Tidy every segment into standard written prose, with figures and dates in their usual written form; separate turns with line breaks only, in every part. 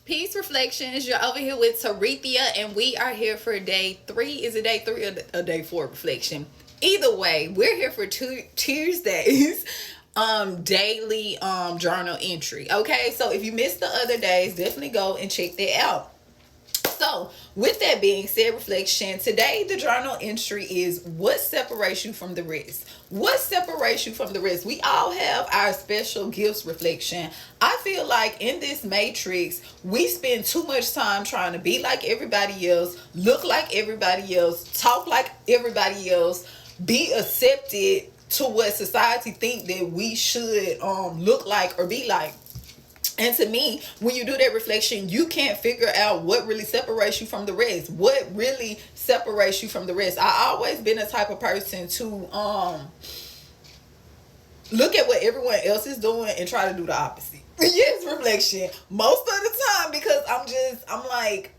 Peace Reflections. You're over here with Tarethia, and we are here for day 3. Is it day 3 or a day 4 reflection? Either way, we're here for Tuesdays daily journal entry. Okay, so if you missed the other days, definitely go and check that out. So, with that being said, reflection, today the journal entry is what separates you from the rest. What separates you from the rest? We all have our special gifts, reflection. I feel like in this matrix, we spend too much time trying to be like everybody else, look like everybody else, talk like everybody else, be accepted to what society think that we should look like or be like. And to me, when you do that reflection, you can't figure out what really separates you from the rest. What really separates you from the rest? I always been a type of person to look at what everyone else is doing and try to do the opposite. Yes, reflection. Most of the time, because I'm like,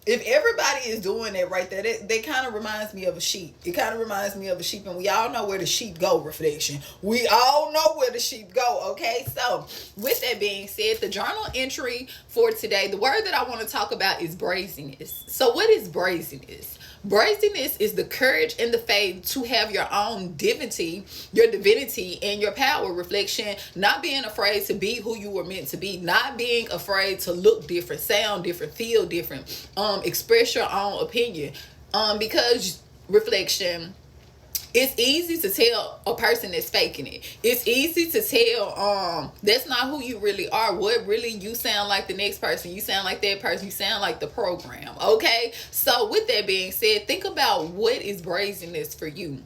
if everybody is doing it right there, they kind of reminds me of a sheep. It kind of reminds me of a sheep, and we all know where the sheep go, reflection. We all know where the sheep go, okay? So, with that being said, the journal entry for today, the word that I want to talk about is brazenness. So, what is brazenness? Brazenness is the courage and the faith to have your own divinity, and your power, reflection, not being afraid to be who you were meant to be, not being afraid to look different, sound different, feel different, express your own opinion. Because reflection, it's easy to tell a person that's faking it. It's easy to tell that's not who you really are. What really you sound like the next person. You sound like that person. You sound like the program. Okay? So with that being said, think about what is brazenness for you.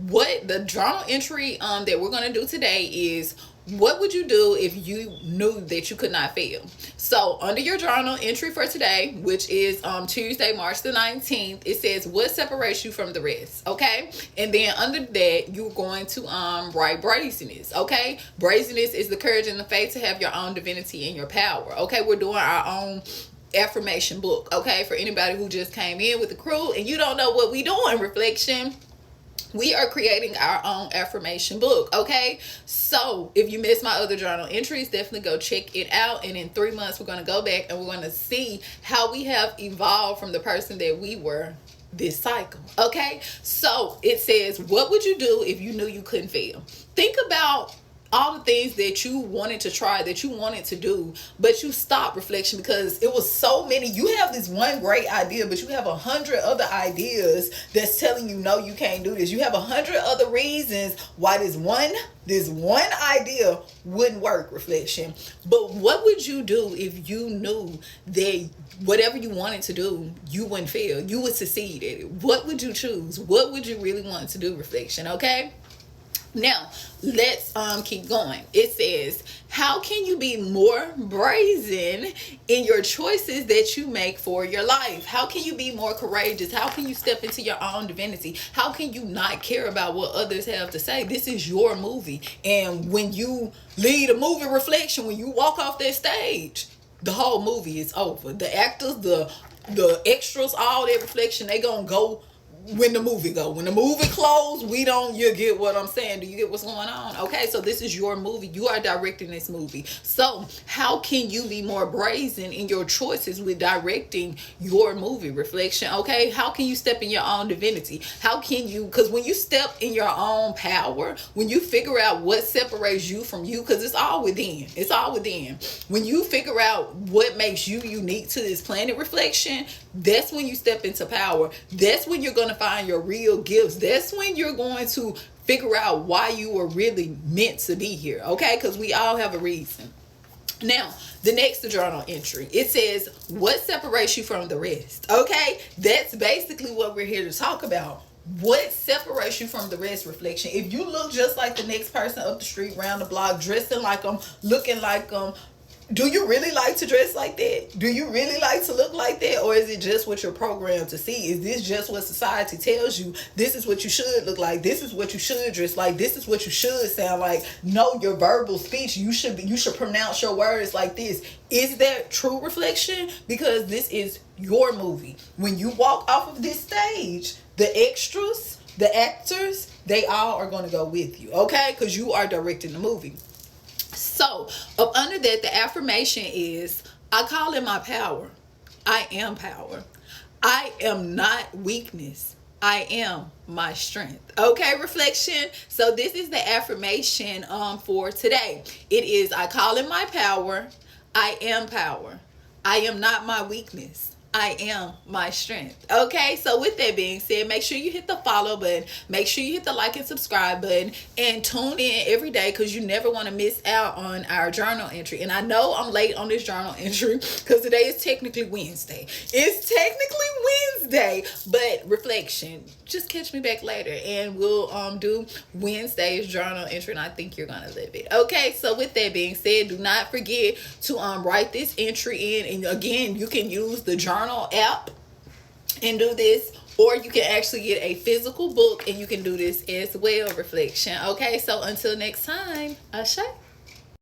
What the journal entry that we're going to do today is, what would you do if you knew that you could not fail? So under your journal entry for today, which is Tuesday, March the 19th, it says, what separates you from the rest? Okay. And then under that, you're going to write brazenness. Okay. Brazenness is the courage and the faith to have your own divinity and your power. Okay. We're doing our own affirmation book. Okay. For anybody who just came in with the crew and you don't know what we doing, reflection, we are creating our own affirmation book. Okay, so if you missed my other journal entries, definitely go check it out. And in 3 months, we're going to go back and we're going to see how we have evolved from the person that we were this cycle. Okay, so it says, what would you do if you knew you couldn't fail? Think about all the things that you wanted to try, that you wanted to do, but you stopped, reflection, because it was so many. You have this one great idea, but you have 100 other ideas that's telling you, no, you can't do this. You have 100 other reasons why this one idea wouldn't work, reflection. But what would you do if you knew that whatever you wanted to do, you wouldn't fail, you would succeed at it? What would you choose? What would you really want to do, reflection? Okay, now let's keep going. It says, how can you be more brazen in your choices that you make for your life? How can you be more courageous? How can you step into your own divinity? How can you not care about what others have to say? This is your movie, and when you lead a movie, reflection, when you walk off that stage, the whole movie is over. The actors, the extras, all that, reflection, they gonna go when the movie go. When the movie close, you get what I'm saying? Do you get what's going on? Okay, so this is your movie. You are directing this movie. So how can you be more brazen in your choices with directing your movie, reflection? Okay, how can you step in your own divinity? How can you, because when you step in your own power, when you figure out what separates you from you, because it's all within. When you figure out what makes you unique to this planet, reflection, that's when you step into power. That's when you're going to find your real gifts. That's when you're going to figure out why you were really meant to be here. Okay, because we all have a reason. Now, the next journal entry, it says, what separates you from the rest? Okay, that's basically what we're here to talk about. What separates you from the rest, reflection? If you look just like the next person up the street, round the block, dressing like them, looking like them, do you really like to dress like that? Do you really like to look like that? Or is it just what you're programmed to see? Is this just what society tells you? This is what you should look like. This is what you should dress like. This is what you should sound like. No, your verbal speech, you should pronounce your words like this. Is that true, reflection? Because this is your movie. When you walk off of this stage, the extras, the actors, they all are going to go with you, okay? Because you are directing the movie. So up under that, the affirmation is, I call in my power. I am power. I am not weakness. I am my strength. Okay, reflection. So this is the affirmation for today. It is, I call in my power. I am power. I am not my weakness. I am my strength. Okay, so with that being said, make sure you hit the follow button. Make sure you hit the like and subscribe button. And tune in every day, because you never want to miss out on our journal entry. And I know I'm late on this journal entry because today is technically Wednesday. It's technically Wednesday, but reflection. Just catch me back later and we'll do Wednesday's journal entry, and I think you're gonna love it. Okay, so with that being said, do not forget to write this entry in. And again, you can use the journal app and do this, or you can actually get a physical book and you can do this as well, reflection. Okay, so until next time, Ashe.